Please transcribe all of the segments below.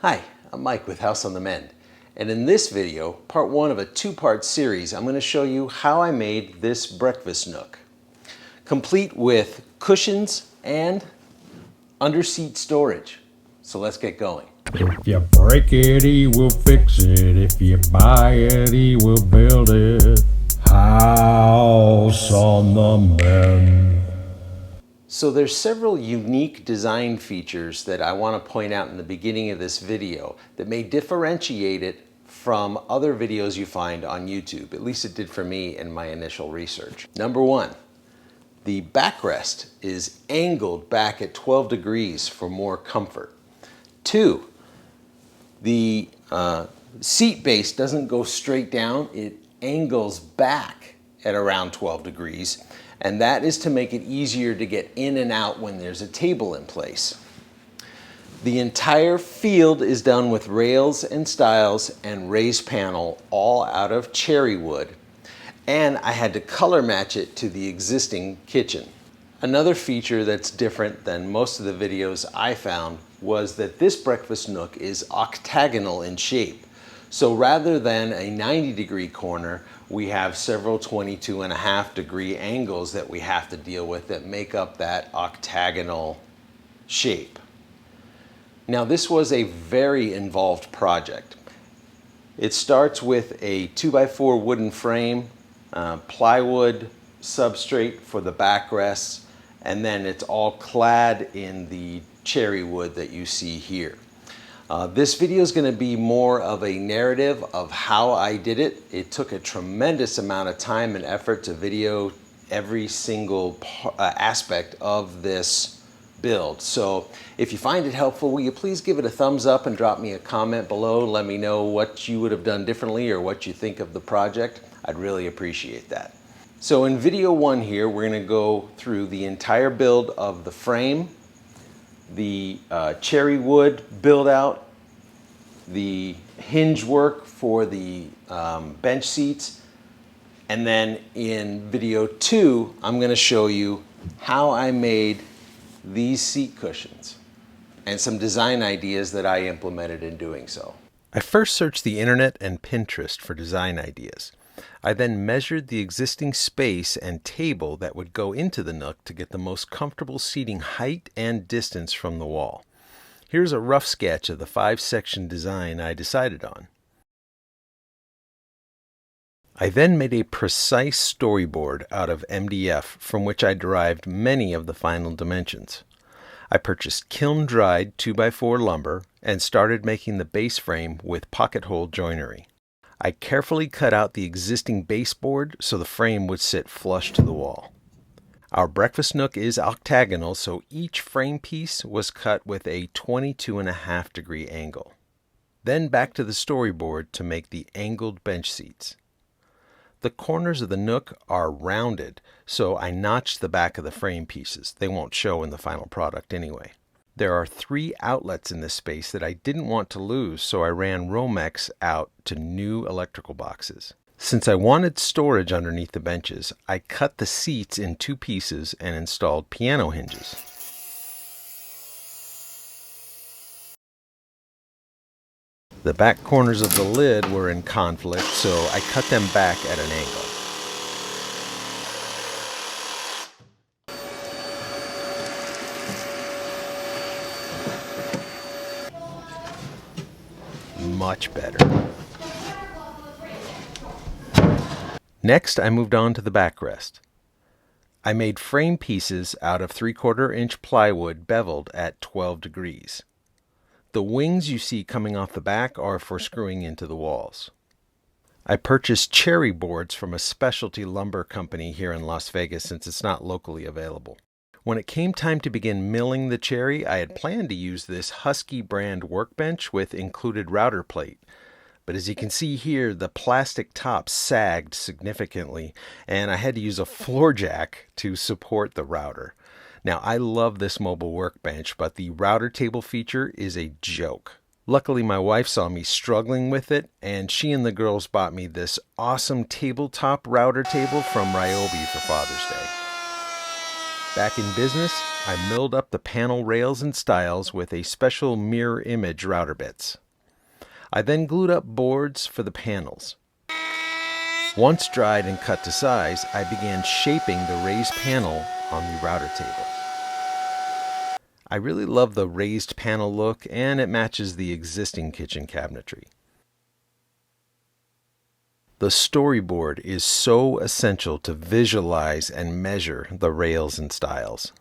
Hi, I'm Mike with House on the Mend, and in this video, part one of a two-part series, I'm going to show you how I made this breakfast nook, complete with cushions and under-seat storage. So let's get going. If you break it, he will fix it. If you buy it, he will build it. House on the Mend. So there's several unique design features that I want to point out in the beginning of this video that may differentiate it from other videos you find on YouTube. At least it did for me in my initial research. Number one, the backrest is angled back at 12 degrees for more comfort. Two, the seat base doesn't go straight down, it angles back at around 12 degrees, and that is to make it easier to get in and out when there's a table in place. The entire field is done with rails and stiles and raised panel, all out of cherry wood, and I had to color match it to the existing kitchen. Another feature that's different than most of the videos I found was that this breakfast nook is octagonal in shape. So rather than a 90-degree corner, we have several 22.5-degree angles that we have to deal with that make up that octagonal shape. Now, this was a very involved project. It starts with a 2x4 wooden frame, plywood substrate for the backrests, and then it's all clad in the cherry wood that you see here. This video is going to be more of a narrative of how I did it. It took a tremendous amount of time and effort to video every single aspect of this build. So if you find it helpful, will you please give it a thumbs up and drop me a comment below. Let me know what you would have done differently or what you think of the project. I'd really appreciate that. So in video one here, we're going to go through the entire build of the frame, the cherry wood build out, the hinge work for the bench seats, and then in video two, I'm going to show you how I made these seat cushions and some design ideas that I implemented in doing so. I first searched the internet and Pinterest for design ideas. I then measured the existing space and table that would go into the nook to get the most comfortable seating height and distance from the wall. Here's a rough sketch of the 5-section design I decided on. I then made a precise storyboard out of MDF from which I derived many of the final dimensions. I purchased kiln-dried 2x4 lumber and started making the base frame with pocket hole joinery. I carefully cut out the existing baseboard so the frame would sit flush to the wall. Our breakfast nook is octagonal, so each frame piece was cut with a 22.5-degree angle. Then back to the storyboard to make the angled bench seats. The corners of the nook are rounded, so I notched the back of the frame pieces. They won't show in the final product anyway. There are 3 outlets in this space that I didn't want to lose, so I ran Romex out to new electrical boxes. Since I wanted storage underneath the benches, I cut the seats in 2 pieces and installed piano hinges. The back corners of the lid were in conflict, so I cut them back at an angle. Much better. Next, I moved on to the backrest. I made frame pieces out of 3/4-inch plywood beveled at 12 degrees. The wings you see coming off the back are for screwing into the walls. I purchased cherry boards from a specialty lumber company here in Las Vegas since it's not locally available. When it came time to begin milling the cherry, I had planned to use this Husky brand workbench with included router plate. But as you can see here, the plastic top sagged significantly, and I had to use a floor jack to support the router. Now, I love this mobile workbench, but the router table feature is a joke. Luckily, my wife saw me struggling with it, and she and the girls bought me this awesome tabletop router table from Ryobi for Father's Day. Back in business, I milled up the panel rails and stiles with a special mirror image router bits. I then glued up boards for the panels. Once dried and cut to size, I began shaping the raised panel on the router table. I really love the raised panel look, and it matches the existing kitchen cabinetry. The storyboard is so essential to visualize and measure the rails and stiles.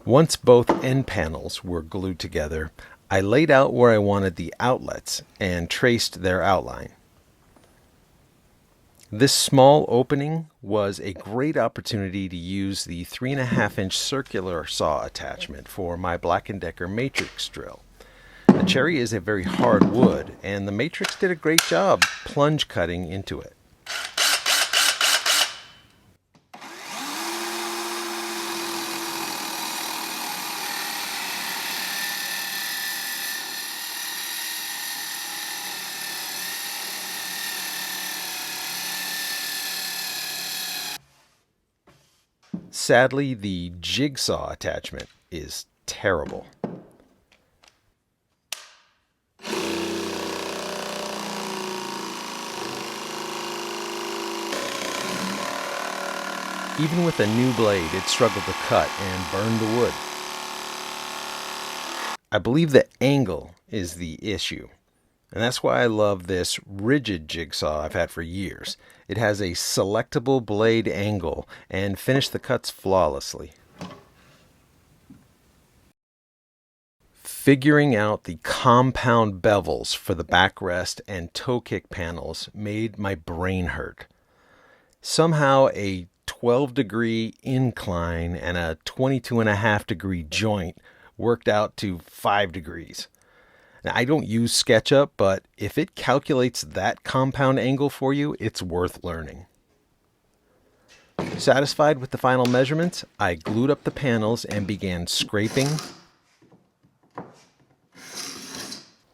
Once both end panels were glued together, I laid out where I wanted the outlets and traced their outline. This small opening was a great opportunity to use the 3.5-inch circular saw attachment for my Black & Decker matrix drill. The cherry is a very hard wood, and the matrix did a great job plunge cutting into it. Sadly, the jigsaw attachment is terrible. Even with a new blade, it struggled to cut and burned the wood. I believe the angle is the issue, and that's why I love this rigid jigsaw I've had for years. It has a selectable blade angle and finished the cuts flawlessly. Figuring out the compound bevels for the backrest and toe kick panels made my brain hurt. Somehow a 12-degree incline and a 22.5-degree joint worked out to 5 degrees. Now, I don't use SketchUp, but if it calculates that compound angle for you, it's worth learning. Satisfied with the final measurements, I glued up the panels and began scraping,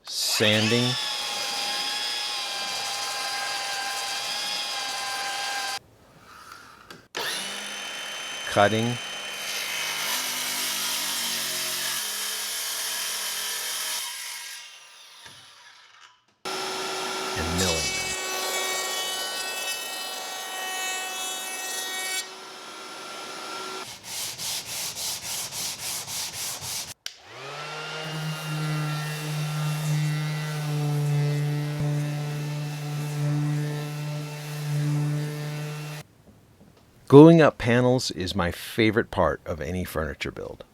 sanding, cutting, and milling them. Gluing up panels is my favorite part of any furniture build.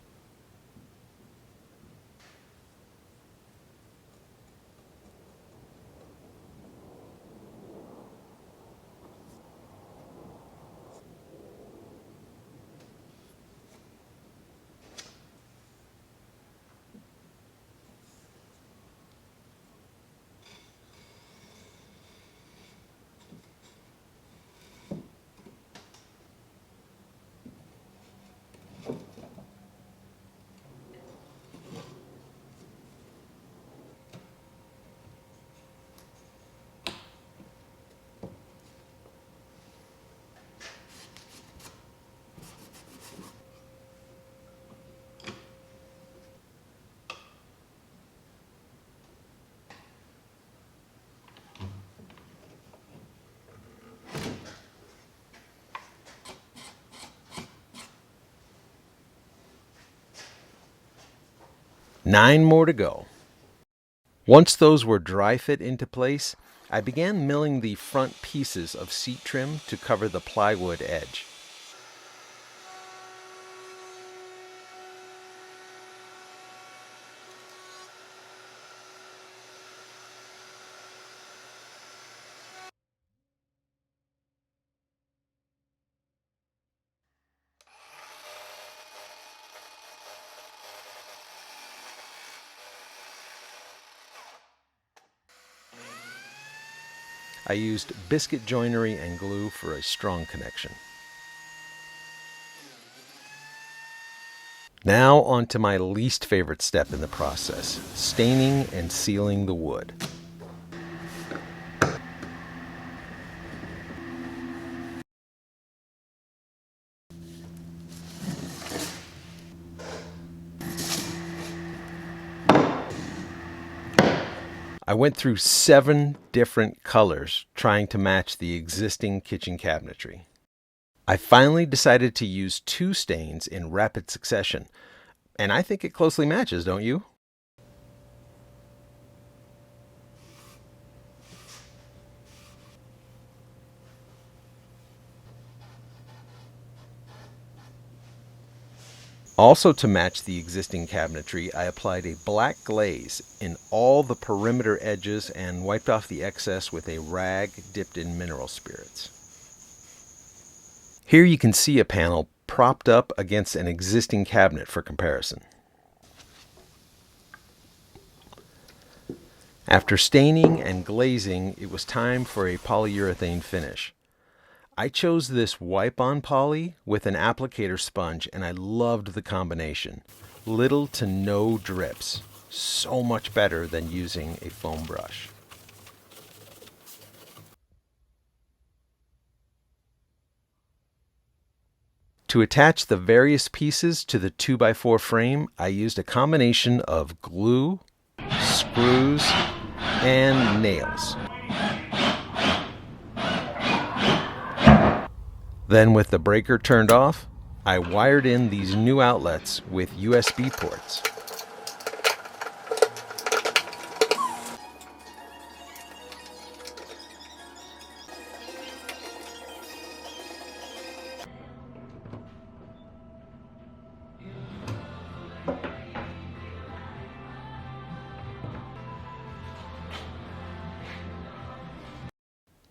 Nine more to go. Once those were dry fit into place, I began milling the front pieces of seat trim to cover the plywood edge. I used biscuit joinery and glue for a strong connection. Now on to my least favorite step in the process, staining and sealing the wood. I went through 7 different colors trying to match the existing kitchen cabinetry. I finally decided to use 2 stains in rapid succession, and I think it closely matches, don't you? Also, to match the existing cabinetry, I applied a black glaze in all the perimeter edges and wiped off the excess with a rag dipped in mineral spirits. Here you can see a panel propped up against an existing cabinet for comparison. After staining and glazing, it was time for a polyurethane finish. I chose this wipe-on poly with an applicator sponge, and I loved the combination. Little to no drips. So much better than using a foam brush. To attach the various pieces to the 2x4 frame, I used a combination of glue, screws, and nails. Then, with the breaker turned off, I wired in these new outlets with USB ports.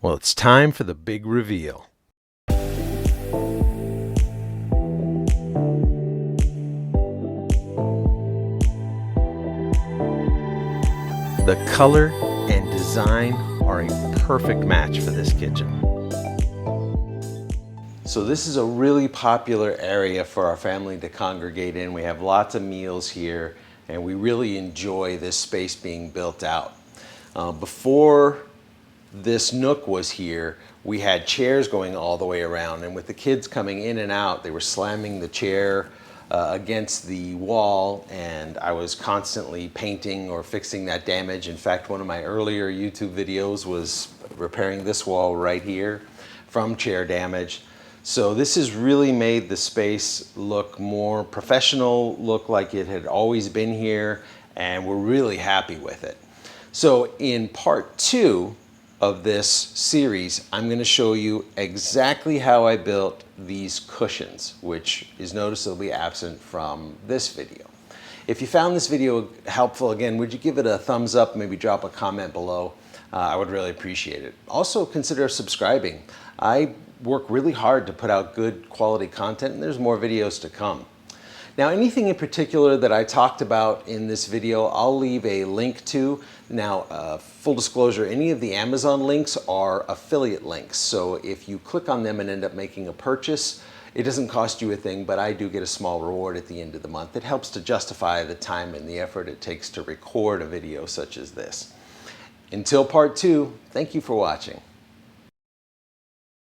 Well, it's time for the big reveal. The color and design are a perfect match for this kitchen. So this is a really popular area for our family to congregate in. We have lots of meals here, and we really enjoy this space being built out. Before this nook was here, we had chairs going all the way around, and with the kids coming in and out, they were slamming the chair against the wall, and I was constantly painting or fixing that damage. In fact, one of my earlier YouTube videos was repairing this wall right here from chair damage. So this has really made the space look more professional, look like it had always been here, and we're really happy with it. So in part 2 of this series, I'm going to show you exactly how I built these cushions, which is noticeably absent from this video. If you found this video helpful, again, would you give it a thumbs up, maybe drop a comment below? I would really appreciate it. Also, consider subscribing. I work really hard to put out good quality content, and there's more videos to come. Now, anything in particular that I talked about in this video, I'll leave a link to. Now, full disclosure, any of the Amazon links are affiliate links. So if you click on them and end up making a purchase, it doesn't cost you a thing, but I do get a small reward at the end of the month. It helps to justify the time and the effort it takes to record a video such as this. Until part 2, thank you for watching.